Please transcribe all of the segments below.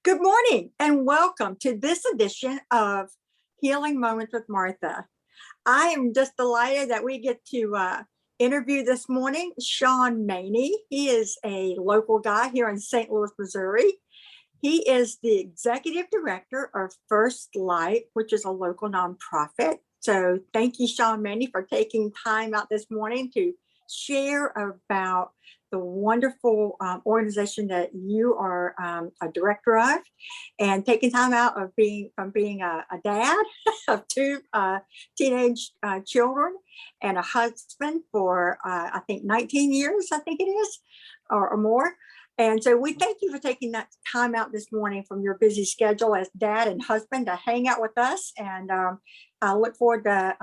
Good morning and welcome to this edition of Healing Moments with Martha. I am just delighted that we get to interview this morning Sean Maney. He is a local guy here in St. Louis, Missouri. He is the executive director of First Light, which is a local nonprofit. So thank you, Sean Maney, for taking time out this morning to share about the wonderful organization that you are a director of, and taking time out of being a dad of two teenage children and a husband for I think 19 years, I think it is, or more. And so we thank you for taking that time out this morning from your busy schedule as dad and husband to hang out with us. And I look forward to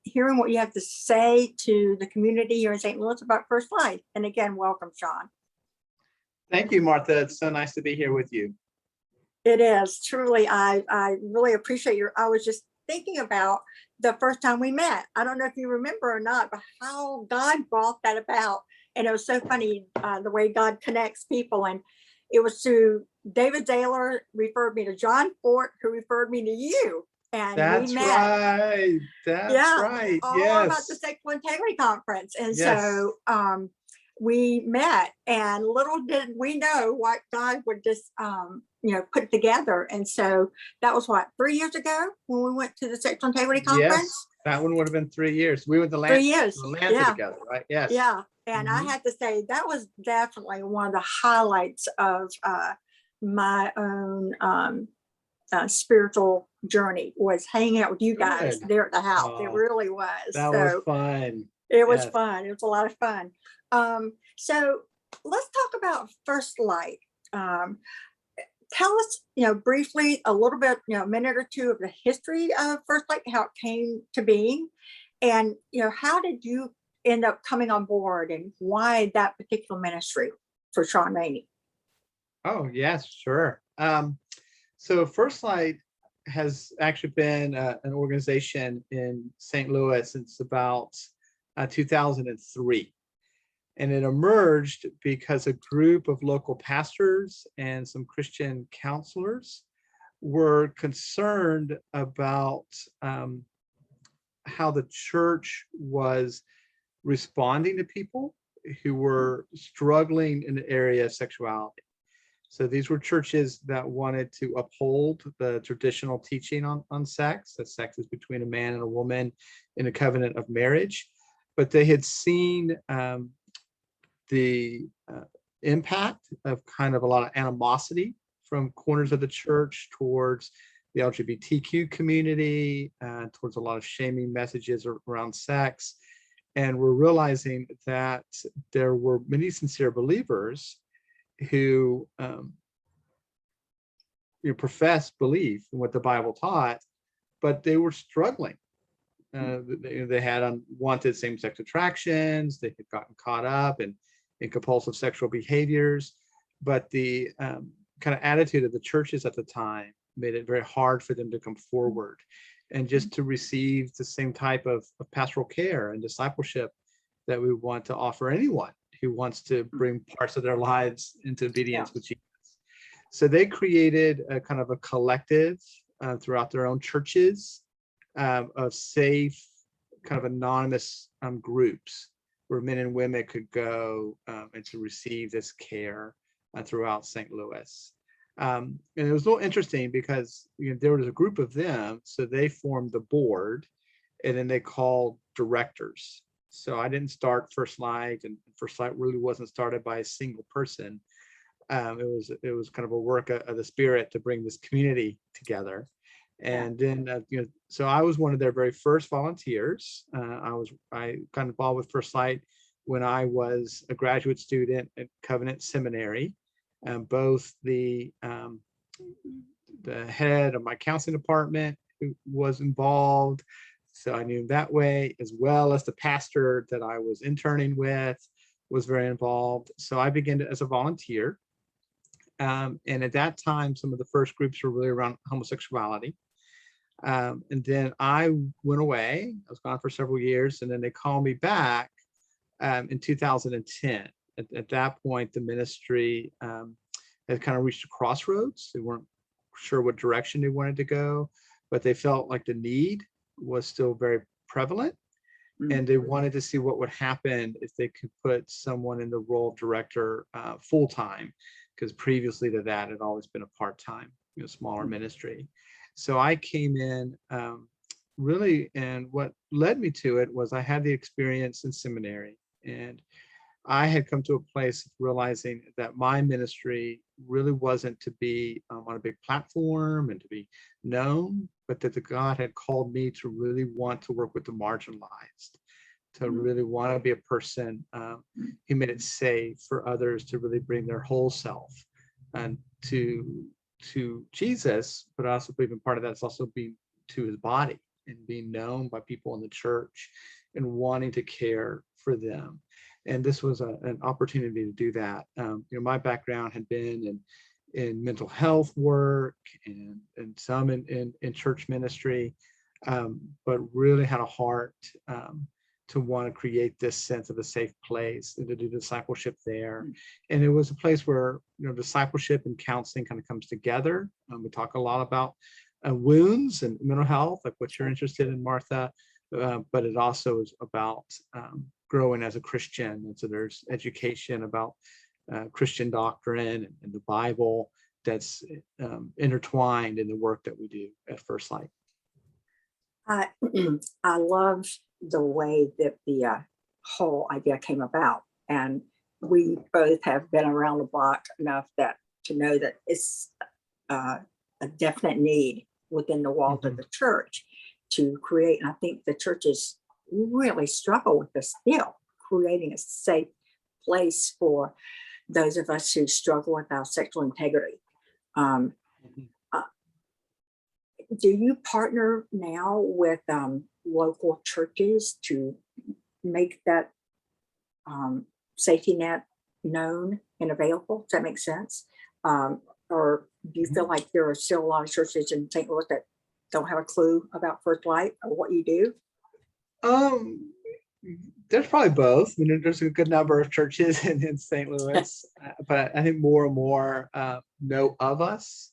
hearing what you have to say to the community here in St. Louis about First Light. And again, welcome, Sean. Thank you, Martha. It's so nice to be here with you. It is truly. I really appreciate I was just thinking about the first time we met. I don't know if you remember or not, but how God brought that about. And it was so funny the way God connects people. And it was through David Zaylor referred me to John Fort, who referred me to you. And That's we met. Right. That's right. All yes. about the Sexual Integrity Conference. And yes. so we met, and little did we know what God would just put together. And so that was 3 years ago when we went to the Sexual Integrity Conference. Yes, that one would have been 3 years. We went to 3 years. Atlanta together, right? Yes. Yeah. And I had to say that was definitely one of the highlights of my own spiritual journey, was hanging out with you guys there at the house. It really was. That was fun. It was fun. It was a lot of fun. So let's talk about First Light. Tell us, briefly, a little bit, a minute or two of the history of First Light, how it came to being, and how did you end up coming on board, and why that particular ministry for Sean Maney? Oh yes, sure. So First Light has actually been an organization in St. Louis since about 2003. And it emerged because a group of local pastors and some Christian counselors were concerned about how the church was responding to people who were struggling in the area of sexuality. So these were churches that wanted to uphold the traditional teaching on sex, that sex is between a man and a woman in a covenant of marriage. But they had seen the impact of kind of a lot of animosity from corners of the church towards the LGBTQ community, towards a lot of shaming messages around sex. And we're realizing that there were many sincere believers who professed belief in what the Bible taught, but they were struggling. They had unwanted same-sex attractions. They had gotten caught up in compulsive sexual behaviors, but the kind of attitude of the churches at the time made it very hard for them to come forward and just to receive the same type of pastoral care and discipleship that we want to offer anyone who wants to bring parts of their lives into obedience with Jesus. So they created a kind of a collective throughout their own churches of safe, kind of anonymous groups where men and women could go and to receive this care throughout St. Louis. And it was a little interesting because there was a group of them, so they formed the board, and then they called directors. So I didn't start First Light, and First Light really wasn't started by a single person. It was kind of a work of the Spirit to bring this community together. And then so I was one of their very first volunteers. I got involved with First Light when I was a graduate student at Covenant Seminary. Both the head of my counseling department who was involved, so I knew that way, as well as the pastor that I was interning with was very involved. So I began as a volunteer. And at that time, some of the first groups were really around homosexuality. And then I went away. I was gone for several years, and then they called me back in 2010. At that point, the ministry had kind of reached a crossroads. They weren't sure what direction they wanted to go, but they felt like the need was still very prevalent. And they wanted to see what would happen if they could put someone in the role of director full-time, because previously to that had always been a part-time, smaller ministry. So I came in really, and what led me to it was I had the experience in seminary, and I had come to a place of realizing that my ministry really wasn't to be on a big platform and to be known, but that the God had called me to really want to work with the marginalized, to really want to be a person who made it safe for others to really bring their whole self and to Jesus, but I also believe in part of that is also being to his body and being known by people in the church and wanting to care for them. And this was an opportunity to do that. My background had been in mental health work and some in church ministry, but really had a heart to want to create this sense of a safe place and to do discipleship there. And it was a place where discipleship and counseling kind of comes together. We talk a lot about wounds and mental health, like what you're interested in, Martha, but it also is about growing as a Christian. And so there's education about Christian doctrine and the Bible that's intertwined in the work that we do at First Light. I love the way that the whole idea came about, and we both have been around the block enough that to know that it's a definite need within the walls of the church to create. And I think the churches really struggle with this still, creating a safe place for those of us who struggle with our sexual integrity. Do you partner now with local churches to make that safety net known and available? Does that make sense? Or do you feel like there are still a lot of churches in St. Louis that don't have a clue about First Light or what you do? There's probably both. There's a good number of churches in St. Louis, but I think more and more know of us.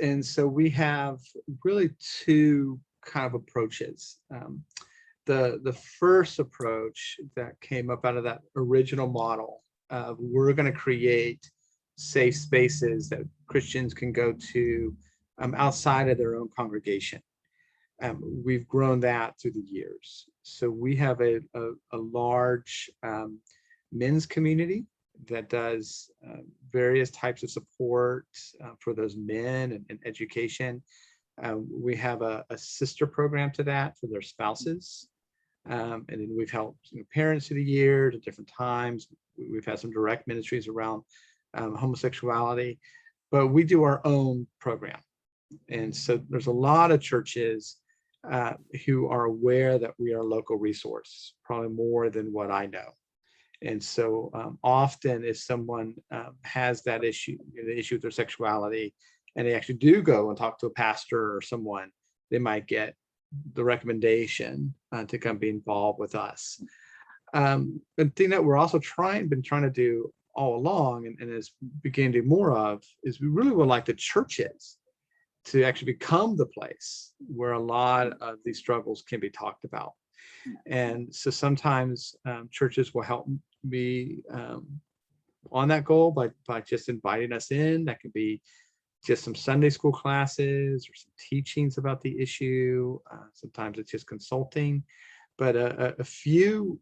And so we have really two kind of approaches. The first approach that came up out of that original model of we're going to create safe spaces that Christians can go to outside of their own congregation. We've grown that through the years. So we have a large men's community that does various types of support for those men and education. We have a sister program to that for their spouses. And then we've helped parents through the years at different times. We've had some direct ministries around homosexuality, but we do our own program. And so there's a lot of churches who are aware that we are a local resource, probably more than what I know. And so often if someone has that issue, the issue with their sexuality, and they actually do go and talk to a pastor or someone, they might get the recommendation to come be involved with us. The thing that we're also been trying to do all along, and is beginning to do more of, is we really would like the churches to actually become the place where a lot of these struggles can be talked about. And so sometimes churches will help me on that goal by just inviting us in. That could be just some Sunday school classes or some teachings about the issue. Sometimes it's just consulting. But a few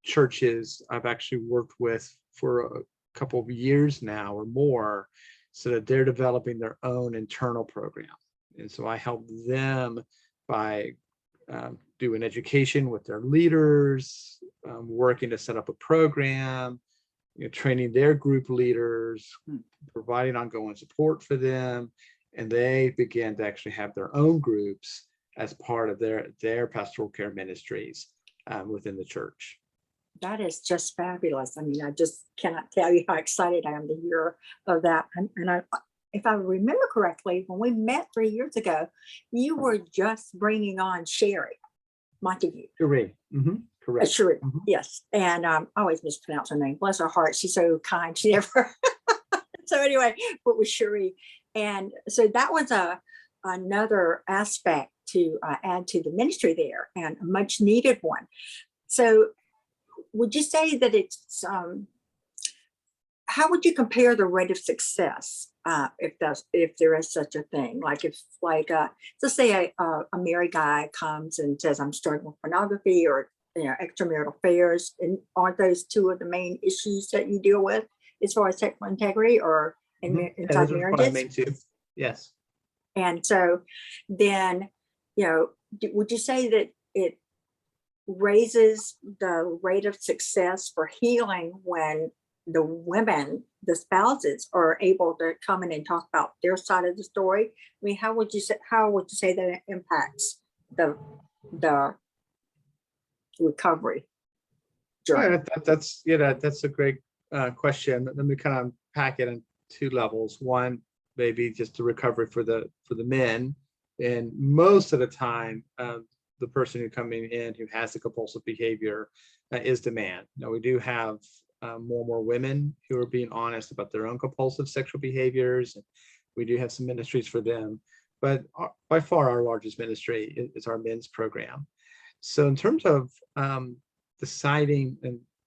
churches I've actually worked with for a couple of years now or more, so that they're developing their own internal program. And so I help them by doing education with their leaders, working to set up a program, training their group leaders, providing ongoing support for them. And they begin to actually have their own groups as part of their pastoral care ministries within the church. That is just fabulous. I mean, I just cannot tell you how excited I am to hear of that. And if I remember correctly, when we met 3 years ago, you were just bringing on Sherry Montague. Sherry. Correct. Sherry, yes. And I always mispronounce her name. Bless her heart. She's so kind. She never So anyway, but with Cherie. And so that was another aspect to add to the ministry there, and a much needed one. So would you say that it's, how would you compare the rate of success, if there is such a thing? Like if, let's say a married guy comes and says, I'm struggling with pornography or extramarital affairs, and aren't those two of the main issues that you deal with as far as sexual integrity or inside those are probably marriages? main two. Yes. And so then, would you say that it raises the rate of success for healing when the women, the spouses, are able to come in and talk about their side of the story? I mean, how would you say that it impacts the recovery journey? Yeah, that's a great question. Let me kind of pack it in two levels. One, maybe just the recovery for the men, and most of the time, the person who coming in who has the compulsive behavior is the man. Now, we do have more and more women who are being honest about their own compulsive sexual behaviors, and we do have some ministries for them. But by far, our largest ministry is our men's program. So in terms of deciding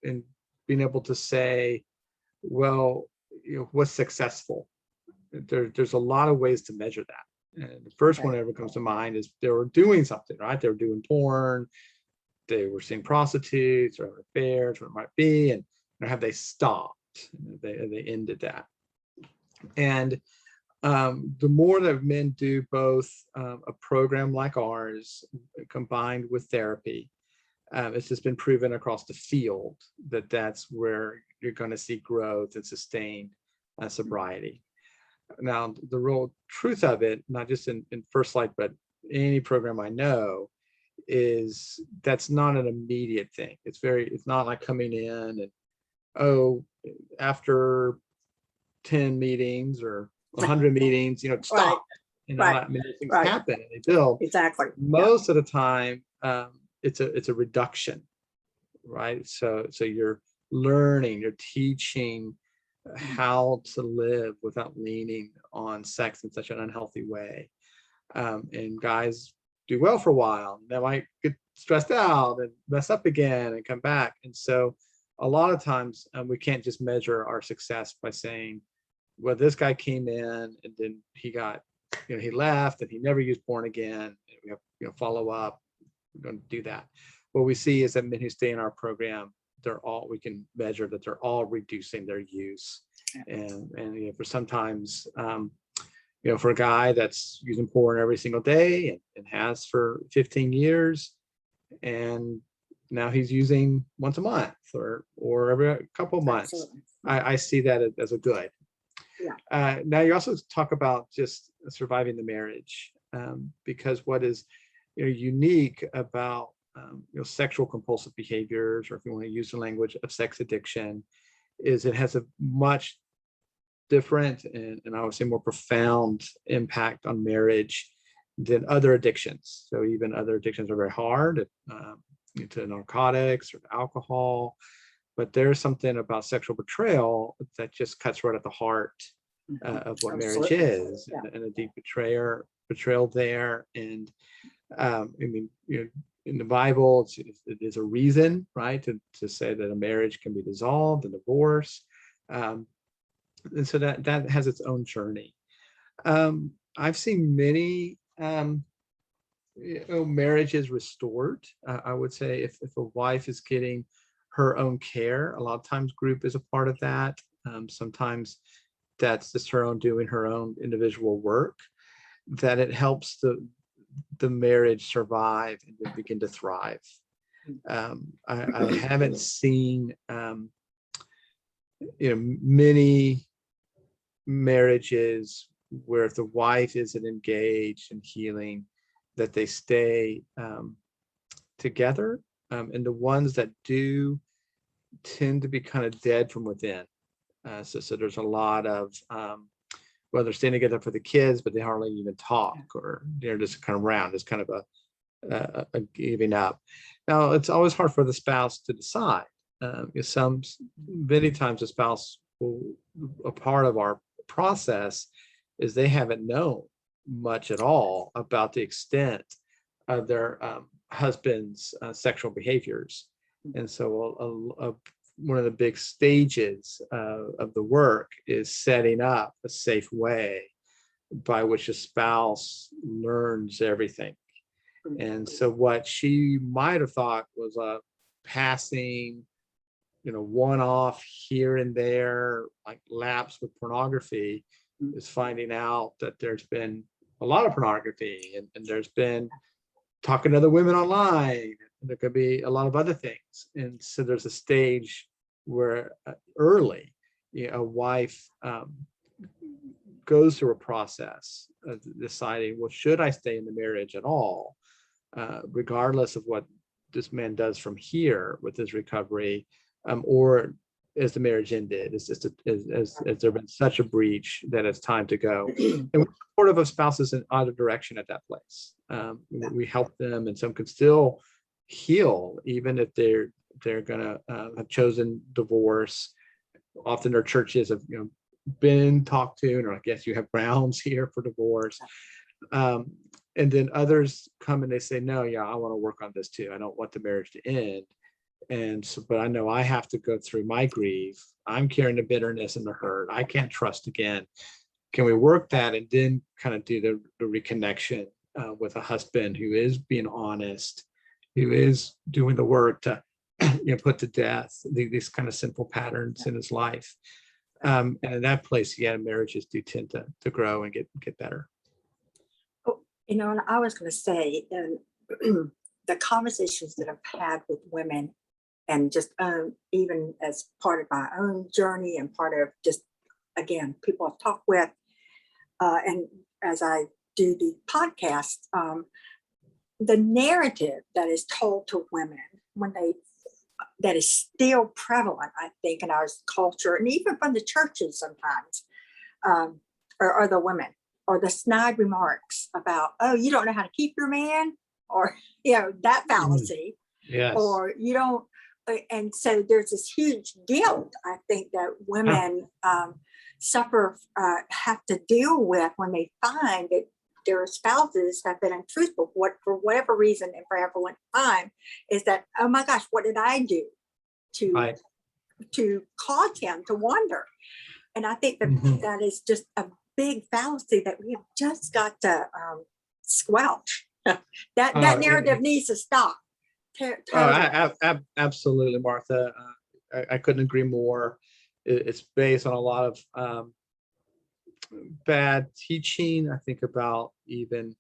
and being able to say, well, what's successful? There's a lot of ways to measure that. And the first one that ever comes to mind is they were doing something, right? They were doing porn, they were seeing prostitutes or affairs, what it might be, and have they stopped? They ended that. And the more that men do both a program like ours combined with therapy, it's just been proven across the field that that's where you're going to see growth and sustained sobriety. Now, the real truth of it, not just in First Light, but any program I know, is that's not an immediate thing. It's not like coming in and, after 10 meetings or 100 meetings, stop. Not many things happen and they build. Exactly. Most of the time, it's a reduction, right? So you're learning, you're teaching how to live without leaning on sex in such an unhealthy way. And guys do well for a while. They might get stressed out and mess up again and come back. And so a lot of times we can't just measure our success by saying, well, this guy came in and then he got, he left and he never used porn again. We have, follow up. We don't do that. What we see is that men who stay in our program, we can measure that they're all reducing their use. And for sometimes, for a guy that's using porn every single day and has for 15 years, and now he's using once a month or every couple of months, I see that as a good. Yeah. Now you also talk about just surviving the marriage, because what is unique about sexual compulsive behaviors, or if you want to use the language of sex addiction, is it has a much different and I would say more profound impact on marriage than other addictions. So even other addictions are very hard, to narcotics or alcohol, but there's something about sexual betrayal that just cuts right at the heart of what marriage is, and a deep betrayal there. And in the Bible, it is a reason, right, to say that a marriage can be dissolved and divorced. And so that has its own journey. I've seen many marriages restored. I would say if a wife is getting her own care, a lot of times group is a part of that. Sometimes that's just her own doing her own individual work, that it helps the marriage survive and then begin to thrive. I haven't seen many marriages where if the wife isn't engaged in healing, that they stay together. And the ones that do tend to be kind of dead from within. So there's a lot of, well, they're staying together for the kids, but they hardly even talk, or they're just kind of around. It's kind of a giving up. Now, it's always hard for the spouse to decide. Many times the spouse will, a part of our process is they haven't known much at all about the extent of their husband's sexual behaviors. And so one of the big stages of the work is setting up a safe way by which a spouse learns everything. And so what she might have thought was a passing, one-off here and there, like lapse with pornography, is finding out that there's been a lot of pornography, and there's been talking to other women online. And there could be a lot of other things. And so there's a stage where early, a wife goes through a process of deciding, well, should I stay in the marriage at all, regardless of what this man does from here with his recovery, or as the marriage ended, has there been such a breach that it's time to go? And we're supportive of spouses in either direction at that place. We help them, and some can still heal even if they're gonna have chosen divorce. Often their churches have been talked to and are like, yes, you have grounds here for divorce. And then others come and they say, no, yeah, I want to work on this too. I don't want the marriage to end. And so, but I know I have to go through my grief. I'm carrying the bitterness and the hurt. I can't trust again. Can we work that and then kind of do the reconnection with a husband who is being honest, who is doing the work to put to death these kind of sinful patterns in his life. And in that place, marriages do tend to grow and get better. And I was going to say, the conversations that I've had with women, and just even as part of my own journey and part of just, again, people I've talked with, and as I do the podcast, the narrative that is told to women that is still prevalent, I think, in our culture, and even from the churches sometimes, are the women, or the snide remarks about, oh, you don't know how to keep your man, or that fallacy. Yes. Or you don't. And so there's this huge guilt, I think, that women suffer, have to deal with when they find that their spouses have been untruthful for whatever reason, and for every one time, is that, oh my gosh, what did I do to cause him to wander? And I think that that is just a big fallacy that we have just got to squelch. that narrative needs to stop. Absolutely, Martha. I couldn't agree more. It's based on a lot of bad teaching. I think about even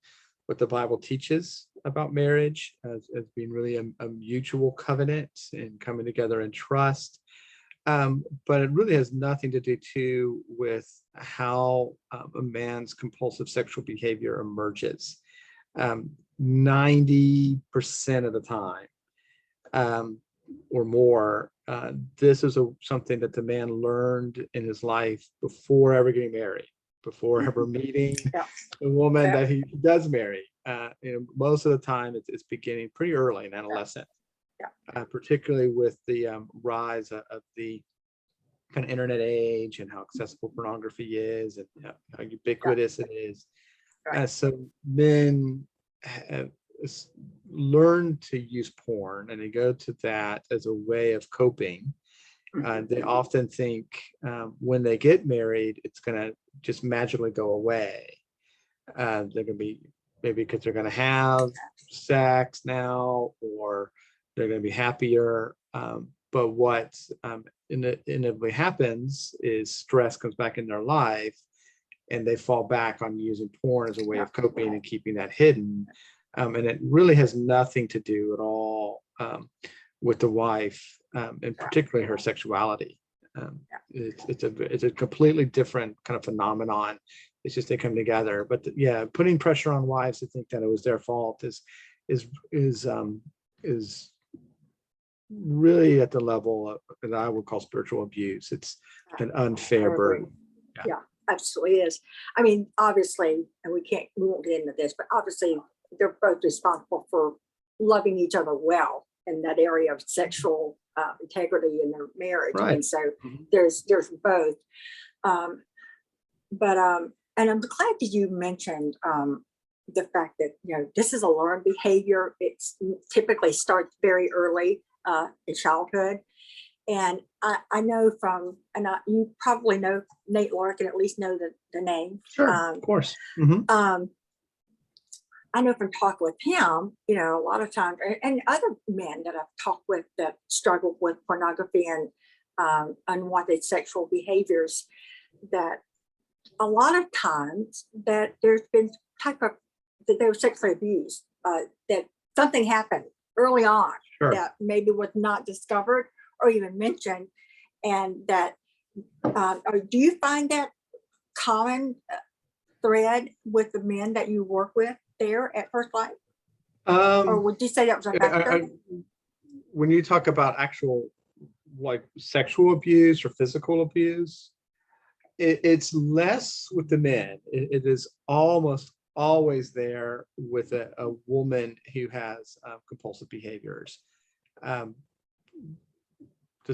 what the Bible teaches about marriage as being really a mutual covenant and coming together in trust. But it really has nothing to do too with how a man's compulsive sexual behavior emerges. 90% of the time, or more, this is something that the man learned in his life before ever getting married, before ever meeting the woman that he does marry. Most of the time it's beginning pretty early in adolescence, particularly with the rise of the kind of internet age and how accessible pornography is, and how ubiquitous it is. So men learn to use porn, and they go to that as a way of coping. They often think when they get married, it's going to just magically go away. They're going to be, maybe because they're going to have sex now, or they're going to be happier. But what inevitably happens is stress comes back in their life, and they fall back on using porn as a way of coping and keeping that hidden. And it really has nothing to do at all with the wife, and particularly her sexuality. It's a completely different kind of phenomenon. It's just they come together. But putting pressure on wives to think that it was their fault is really at the level that I would call spiritual abuse. It's an unfair burden. Yeah, absolutely is. I mean, obviously, and we won't get into this, but obviously they're both responsible for loving each other well in that area of sexual integrity in their marriage. And so there's both. but and I'm glad that you mentioned the fact that this is a learned behavior. It's typically starts very early in childhood, and I know from you probably know Nate Larkin, at least know the name. Sure, of course. Mm-hmm. I know from talking with him, a lot of times, and other men that I've talked with that struggle with pornography and unwanted sexual behaviors, that a lot of times that there's been that they were sexually abused, that something happened early on Sure. that maybe was not discovered or even mentioned, and that or do you find that common thread with the men that you work with there at First Light? Or would you say that was a factor? When you talk about actual like sexual abuse or physical abuse, it's less with the men. It is almost always there with a woman who has compulsive behaviors, to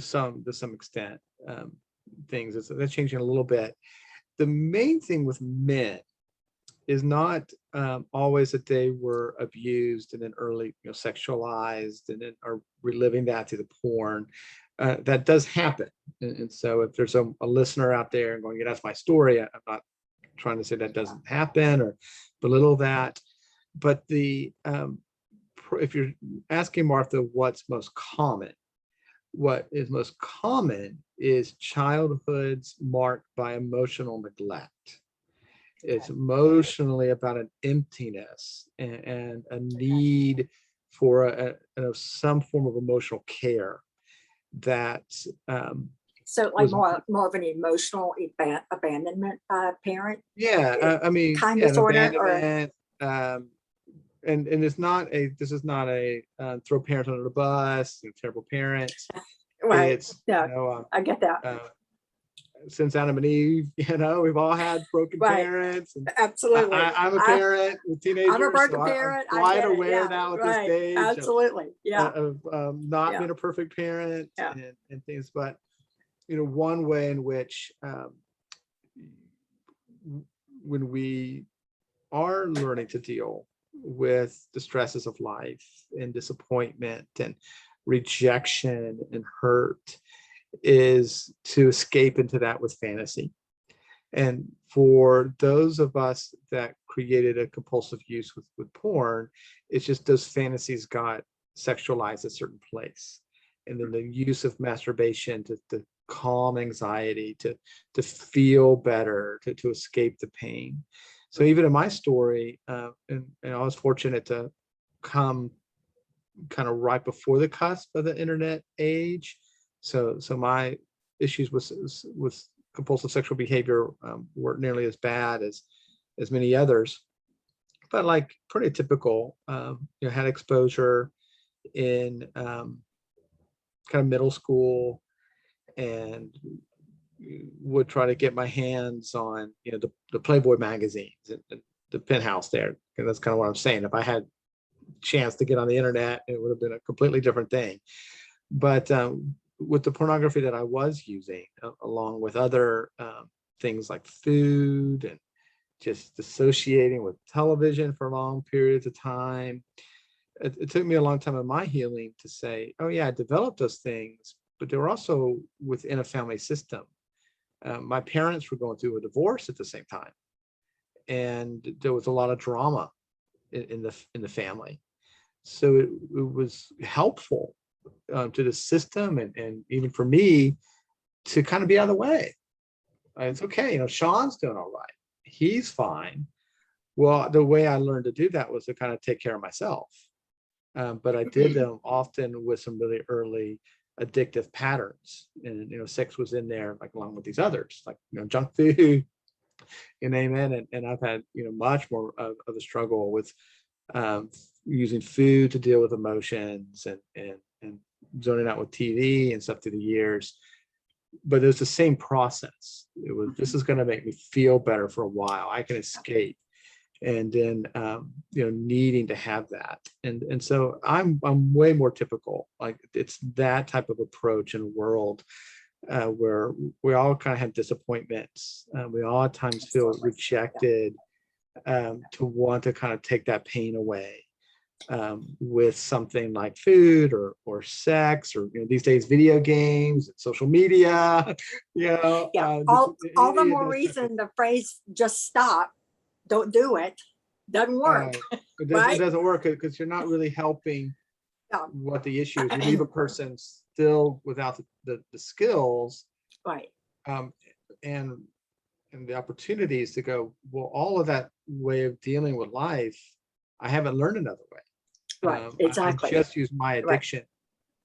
some extent. Things that's changing a little bit. The main thing with men is not always that they were abused and then early sexualized and then are reliving that through the porn. That does happen. And so if there's a listener out there and going, yeah, that's my story, I'm not trying to say that doesn't happen or belittle that. But if you're asking Martha what's most common, what is most common is childhoods marked by emotional neglect. It's emotionally about an emptiness and a need for some form of emotional care that so like more of an emotional abandonment parent. I mean, kind of sort of, abandonment, and this is not a throw parents under the bus, terrible parents. Right. It's I get that. Since Adam and Eve, we've all had broken parents. And absolutely. I'm a parent with teenagers. I'm a broken parent. I'm quite aware now at this stage. Absolutely. Of not being a perfect parent and things. But, one way in which when we are learning to deal with the stresses of life and disappointment and rejection and hurt is to escape into that with fantasy. And for those of us that created a compulsive use with porn, it's just those fantasies got sexualized a certain place. And then the use of masturbation to calm anxiety, to feel better, to escape the pain. So even in my story, and I was fortunate to come kind of right before the cusp of the internet age. So my issues with compulsive sexual behavior weren't nearly as bad as many others, but like pretty typical. Had exposure in kind of middle school, and would try to get my hands on the Playboy magazines and the Penthouse there. And that's kind of what I'm saying. If I had chance to get on the internet, it would have been a completely different thing. But with the pornography that I was using, along with other things like food and just associating with television for long periods of time, it took me a long time in my healing to say, oh yeah, I developed those things, but they were also within a family system. My parents were going through a divorce at the same time, and there was a lot of drama in the family. So it was helpful to the system and even for me to kind of be out of the way. It's okay, Sean's doing all right. He's fine. Well, the way I learned to do that was to kind of take care of myself. But I did them often with some really early addictive patterns, and sex was in there, like along with these others, like junk food, you name it. And I've had much more of a struggle with using food to deal with emotions and zoning out with TV and stuff through the years. But it was the same process. It was, this is going to make me feel better for a while. I can escape. And then needing to have that, and so I'm way more typical. Like it's that type of approach in a world where we all kind of have disappointments. We all at times feel rejected, to want to kind of take that pain away, with something like food or sex, or these days video games and social media. Yeah, all the more reason the phrase "just stop, don't do it" doesn't work, it right? doesn't work, because you're not really helping Yeah. what the issue is. You leave a person still without the skills, Right. and the opportunities to go, well, all of that way of dealing with life, I haven't learned another way. Right. Exactly. I just use my addiction.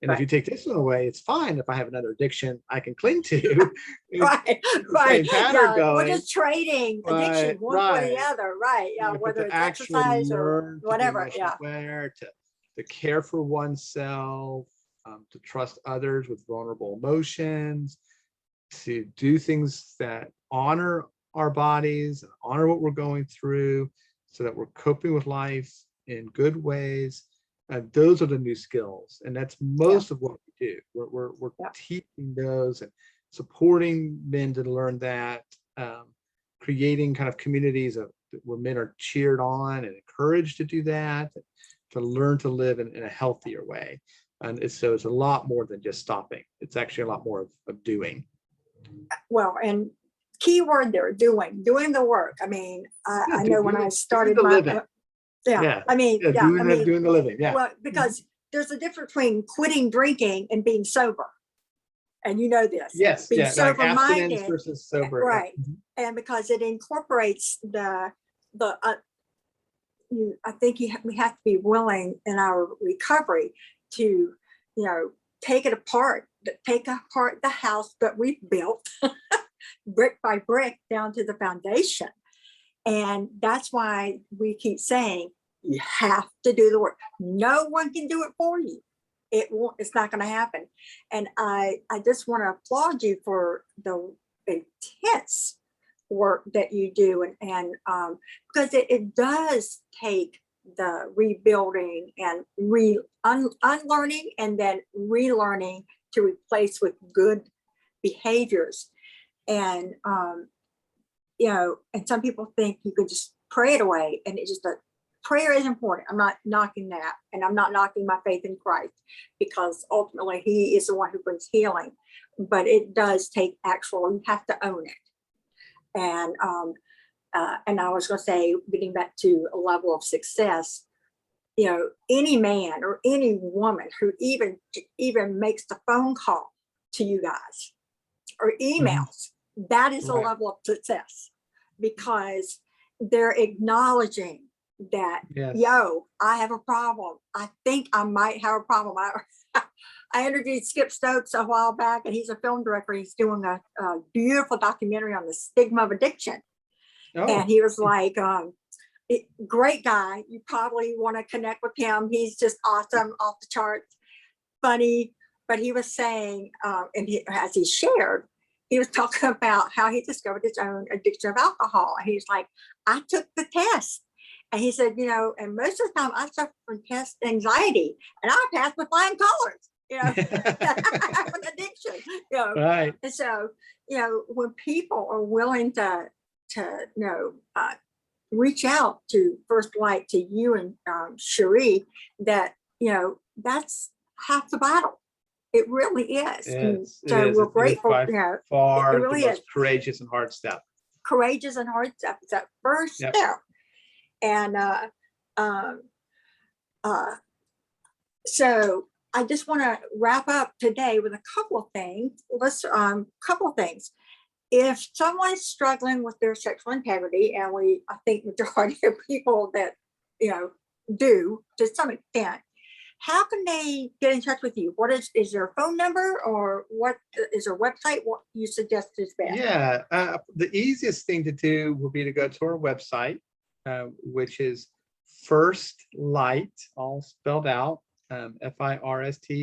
And if you take this one away, it's fine. If I have another addiction I can cling to, Right. same pattern going. We're just trading addiction one for the other. Right. Yeah. Whether it's exercise or whatever. Yeah. To care for oneself, to trust others with vulnerable emotions, to do things that honor our bodies, honor what we're going through, so that we're coping with life in good ways. Those are the new skills, and that's most of what we do. We're teaching those and supporting men to learn that, creating kind of communities where men are cheered on and encouraged to do that, to learn to live in a healthier way. And it's a lot more than just stopping. It's actually a lot more of doing. Well, and key word there, doing the work. I mean, I know when I started doing doing the living. Yeah. Well, because there's a difference between quitting drinking and being sober. And you know this. Yes. Being sober-minded, like versus sober. Right. And because it incorporates I think we have to be willing in our recovery to, take apart the house that we've built brick by brick down to the foundation. And that's why we keep saying you have to do the work. No one can do it for you. It's not going to happen. And I just want to applaud you for the intense work that you do, and because it does take the rebuilding and unlearning and then relearning to replace with good behaviors. And and some people think you could just pray it away, and it's just prayer is important. I'm not knocking that, and I'm not knocking my faith in Christ, because ultimately He is the one who brings healing. But it does take you have to own it. And I was going to say, getting back to a level of success, any man or any woman who even makes the phone call to you guys or emails, that is a level of success, because they're acknowledging that, I have a problem. I think I might have a problem. I interviewed Skip Stokes a while back, and he's a film director. He's doing a beautiful documentary on the stigma of addiction. And he was like, great guy. You probably want to connect with him. He's just awesome, off the charts, funny. But he was saying, as he shared, he was talking about how he discovered his own addiction of alcohol. And he's like, I took the test. And he said, and most of the time I suffer from test anxiety, and I passed with flying colors. I have an addiction. Right. And so, when people are willing to reach out to First Light, to you and Cherie, that that's half the battle. It really is. We're grateful. Far the most courageous and hard step. Courageous and hard step. It's that first step. And so I just want to wrap up today with a couple of things. If someone's struggling with their sexual integrity, and I think majority of people that do to some extent, how can they get in touch with you? What is their phone number, or what is their website? What you suggest is best? The easiest thing to do will be to go to our website, which is First Light, all spelled out, FIRSTLIGHT,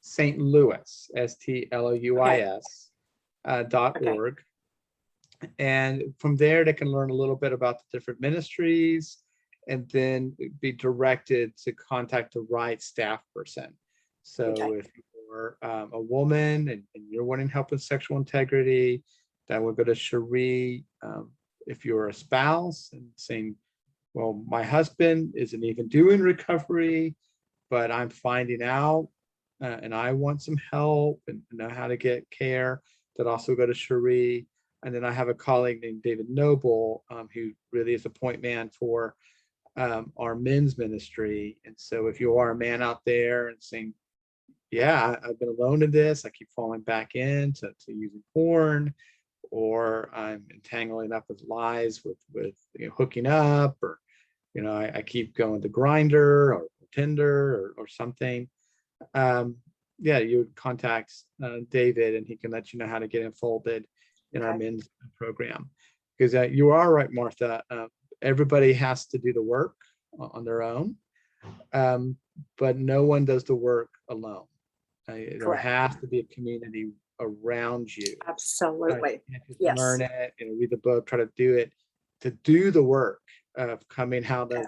St. Louis, STLOUIS.org. And from there, they can learn a little bit about the different ministries, and then be directed to contact the right staff person. So if or a woman and you're wanting help with sexual integrity, that would go to Cherie. If you're a spouse and saying, well, my husband isn't even doing recovery, but I'm finding out and I want some help and know how to get care, that also go to Cherie. And then I have a colleague named David Noble, who really is a point man for our men's ministry. And so if you are a man out there and saying, yeah, I've been alone in this, I keep falling back into using porn, or I'm entangling up with lies with hooking up, or I keep going to Grinder or Tinder or something. Yeah, you would contact David, and he can let you know how to get enfolded in our men's program. Because you are right, Martha. Everybody has to do the work on their own, but no one does the work alone. There has to be a community around you. Absolutely. Just Yes. learn it, read the book, try to do it. To do the work of coming out of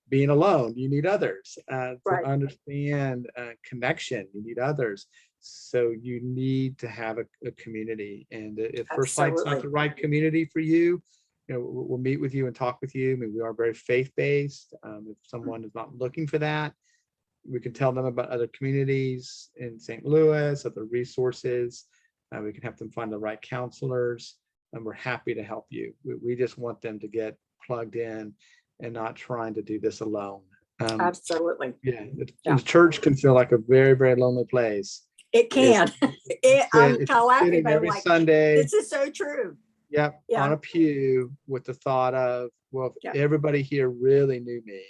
being alone, you need others. To understand connection, you need others. So you need to have a community. And if First Light's not the right community for you, we'll meet with you and talk with you. I mean, we are very faith-based. If someone is not looking for that, we can tell them about other communities in St. Louis, other resources. We can help them find the right counselors, and we're happy to help you. We just want them to get plugged in and not trying to do this alone. Absolutely. Yeah, the church can feel like a very, very lonely place. It can. I'm kind of laughing about every like, Sunday. This is so true. Yep, on a pew with the thought of, well, if everybody here really knew me,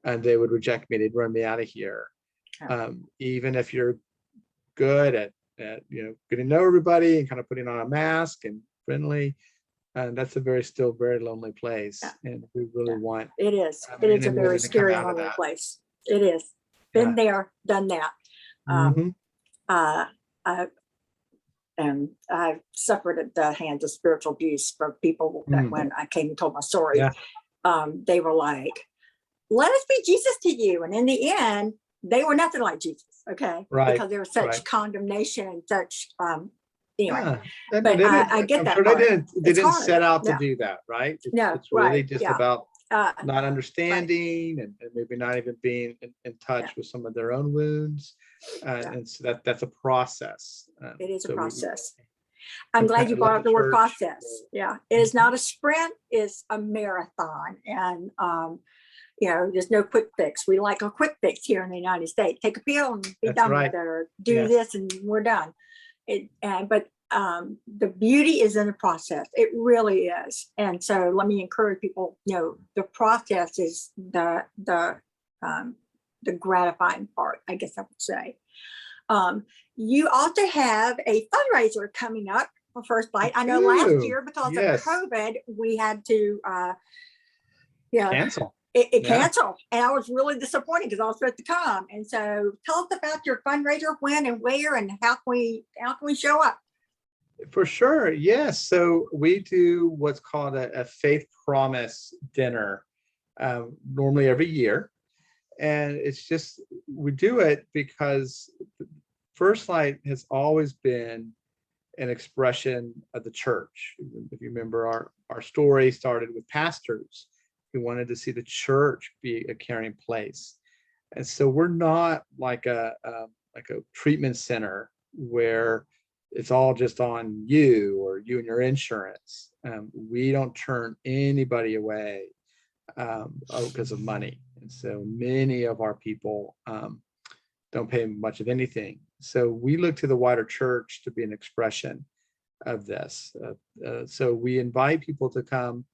and they would reject me, they'd run me out of here. Even if you're good at getting to know everybody and kind of putting on a mask and friendly, and that's still very lonely place. And we really want it is a very scary lonely place. It is. Been there, done that. And I've suffered at the hands of spiritual abuse from people that when I came and told my story, they were like, let us be Jesus to you. And in the end, they were nothing like Jesus. Okay. Because there was such condemnation and such, anyway. But I get that. Sure they didn't set out to do that, right? It's really just about not understanding and maybe not even being in touch with some of their own wounds. And so that's a process. It is a process. I'm glad you brought up the word process. Yeah. It is not a sprint, it's a marathon. And there's no quick fix. We like a quick fix here in the United States. Take a pill and be done with it, or do this and we're done. But the beauty is in the process. It really is. And so let me encourage people, the process is the gratifying part, I guess I would say. You also have a fundraiser coming up for First Light. I know last year, because of COVID, we had to cancel. It canceled, and I was really disappointed because I was supposed to come. And so, tell us about your fundraiser, when and where, and how can we show up? For sure, yes. So we do what's called a faith promise dinner, normally every year, and it's just we do it because First Light has always been an expression of the church. If you remember, our story started with pastors who wanted to see the church be a caring place. And so we're not like a treatment center where it's all just on you or you and your insurance. We don't turn anybody away because of money. And so many of our people don't pay much of anything. So we look to the wider church to be an expression of this. So we invite people to come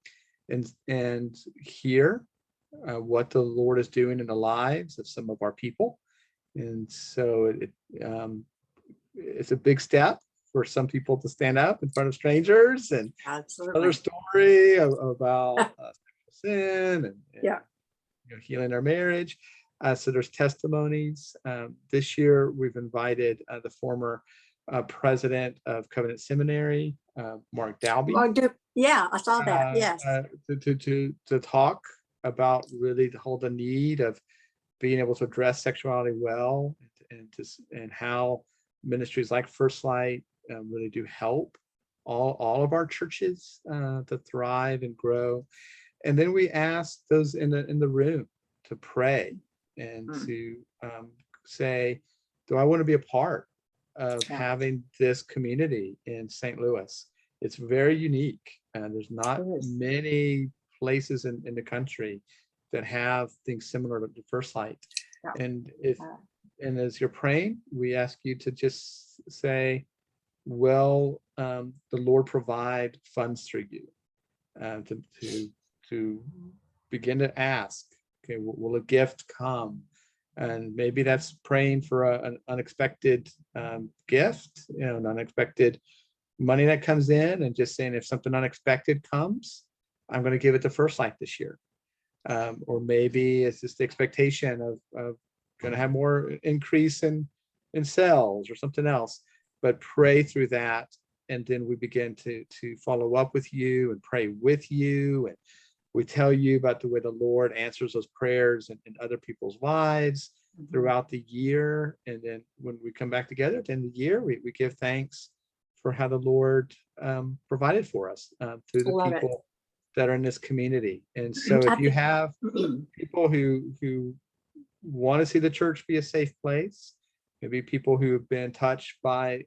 and hear what the Lord is doing in the lives of some of our people. And so it's a big step for some people to stand up in front of strangers and another story about sin and healing their marriage. So there's testimonies. This year we've invited the former president of Covenant Seminary, Mark Dalby. I saw that. Yes. To talk about really the need of being able to address sexuality well and how ministries like First Light really do help all of our churches to thrive and grow. And then we ask those in the room to pray and to say, do I want to be a part of having this community in St. Louis? It's very unique, and there's not many places in the country that have things similar to First Light. And as you're praying, we ask you to just say, will the Lord provide funds through you, to begin to ask, okay, will a gift come? And maybe that's praying for an unexpected gift, an unexpected money that comes in, and just saying, if something unexpected comes, I'm going to give it to First Light this year. Or maybe it's just the expectation of going to have more increase in sales or something else. But pray through that, and then we begin to follow up with you and pray with you, and we tell you about the way the Lord answers those prayers in other people's lives throughout the year. And then when we come back together at the end of the year, we give thanks for how the Lord provided for us through the people that are in this community. And so if you have people who want to see the church be a safe place, maybe people who have been touched by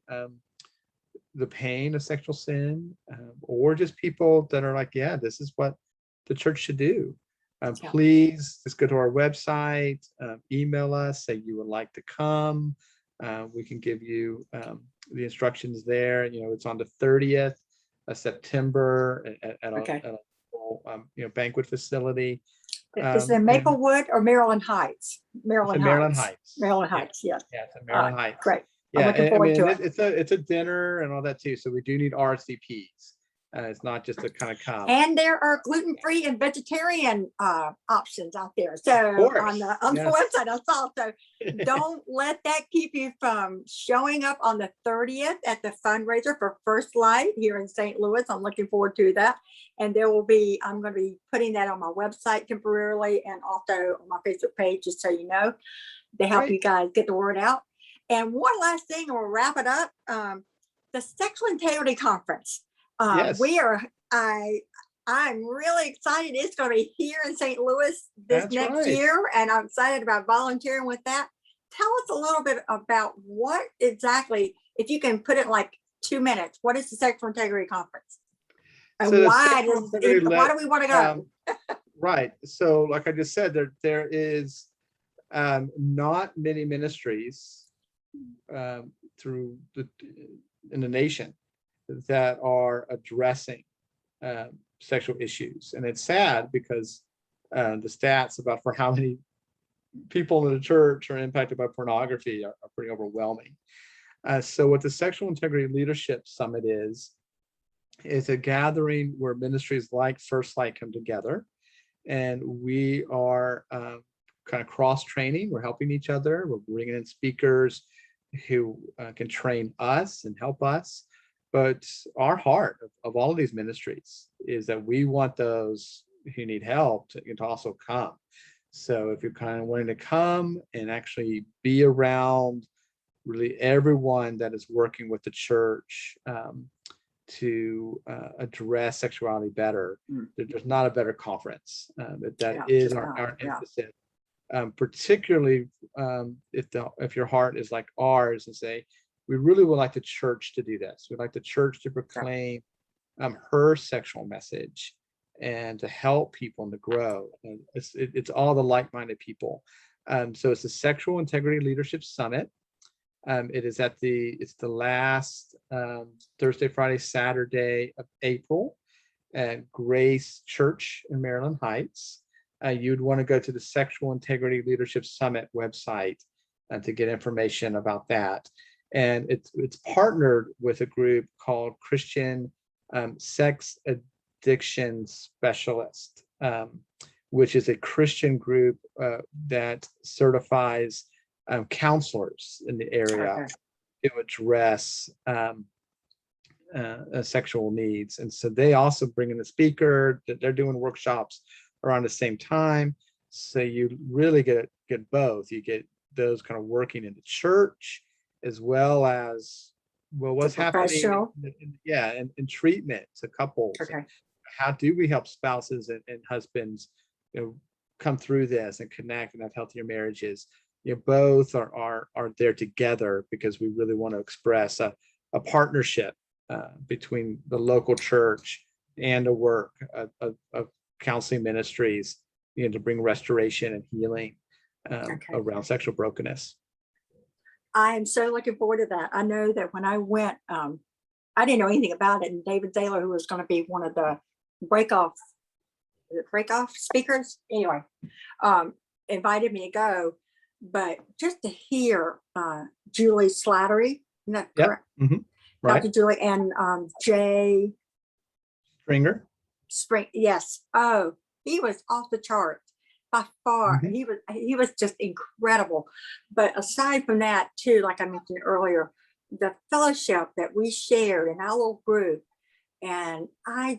the pain of sexual sin, or just people that are like, yeah, this is what the church should do. Please just go to our website, email us, say you would like to come. We can give you the instructions there. It's on the 30th of September at a banquet facility. Is it Maplewood or Maryland Heights? Maryland Heights. Maryland Heights, yes. Yeah, it's in Maryland Heights. Great. Yeah, I'm looking forward to it. It's a dinner and all that too. So we do need RSVPs. It's not just to kind of come. And there are gluten-free and vegetarian options out there. So on the website, I saw. So don't let that keep you from showing up on the 30th at the fundraiser for First Light here in St. Louis. I'm looking forward to that. And I'm going to be putting that on my website temporarily, and also on my Facebook page, just so you know, to help you guys get the word out. And one last thing, and we'll wrap it up. The Sexual Integrity Conference. I'm really excited. It's going to be here in St. Louis next year, and I'm excited about volunteering with that. Tell us a little bit about what exactly, if you can put it in like 2 minutes, what is the Sexual Integrity Conference? And why do we want to go? Right. So like I just said, there is not many ministries in the nation that are addressing sexual issues. And it's sad because the stats about for how many people in the church are impacted by pornography are pretty overwhelming. So what the Sexual Integrity Leadership Summit is a gathering where ministries like First Light come together, and we are kind of cross-training. We're helping each other. We're bringing in speakers who can train us and help us. But our heart of all of these ministries is that we want those who need help to also come. So if you're kind of wanting to come and actually be around really everyone that is working with the church to address sexuality better, there's not a better conference. That is our emphasis. Particularly if your heart is like ours and say, we really would like the church to do this. We'd like the church to proclaim her sexual message and to help people and to grow. And it's all the like-minded people. So it's the Sexual Integrity Leadership Summit. It's the last Thursday, Friday, Saturday of April at Grace Church in Maryland Heights. You'd want to go to the Sexual Integrity Leadership Summit website to get information about that. And it's partnered with a group called Christian Sex Addiction Specialist, which is a Christian group that certifies counselors in the area to address sexual needs. And so they also bring in a speaker. They're doing workshops around the same time. So you really get both. You get those kind of working in the church, as well as, well, what's happening professional. yeah, in treatment to couples. Okay. How do we help spouses and husbands, come through this and connect and have healthier marriages? Both are there together because we really want to express a partnership between the local church and the work of counseling ministries, to bring restoration and healing Okay. around sexual brokenness. I am so looking forward to that. I know that when I went, I didn't know anything about it, and David Thaler, who was going to be one of the break off speakers, anyway, invited me to go. But just to hear Julie Slattery, isn't that Yep. correct? Right. Dr. Julie and Jay Stringer. Spring, yes. Oh, he was off the chart by far. Mhm. He was just incredible. But aside from that, too, like I mentioned earlier, the fellowship that we shared in our little group, and I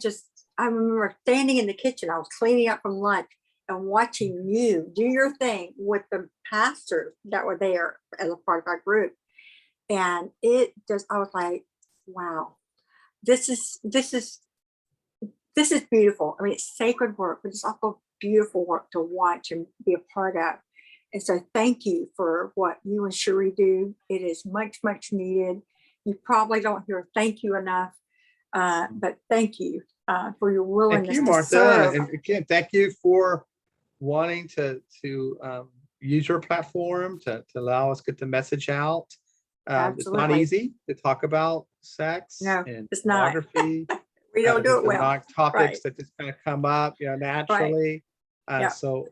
remember standing in the kitchen. I was cleaning up from lunch and watching you do your thing with the pastors that were there as a part of our group, and I was like, wow, this is beautiful. I mean, it's sacred work, but it's also beautiful work to watch and be a part of. And so thank you for what you and Cherie do. It is much, much needed. You probably don't hear thank you enough, but thank you for your willingness Thank you, to Martha. serve. And again, thank you for wanting to use your platform to allow us get the message out. It's not Absolutely. easy to talk about sex No, and it's not. pornography. We don't do These it are well. not topics Right. that just kind of come up, naturally. Yeah. So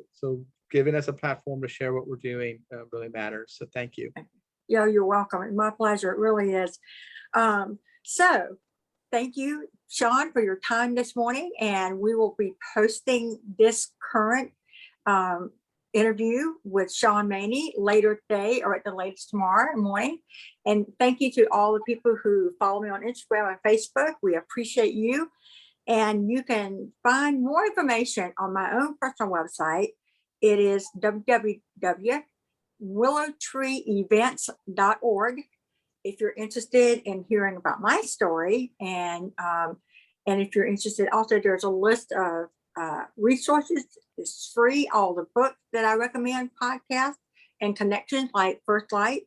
giving us a platform to share what we're doing really matters. So thank you. Yeah, you're welcome. It's my pleasure. It really is. So thank you, Sean, for your time this morning. And we will be posting this current interview with Sean Maney later today or at the latest tomorrow morning. And thank you to all the people who follow me on Instagram and Facebook. We appreciate you. And you can find more information on my own personal website. It is www.willowtreeevents.org. If you're interested in hearing about my story, and if you're interested, also there's a list of resources. It's free. All the books that I recommend, podcasts, and connections like First Light.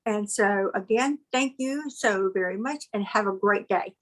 And so again, thank you so very much, and have a great day.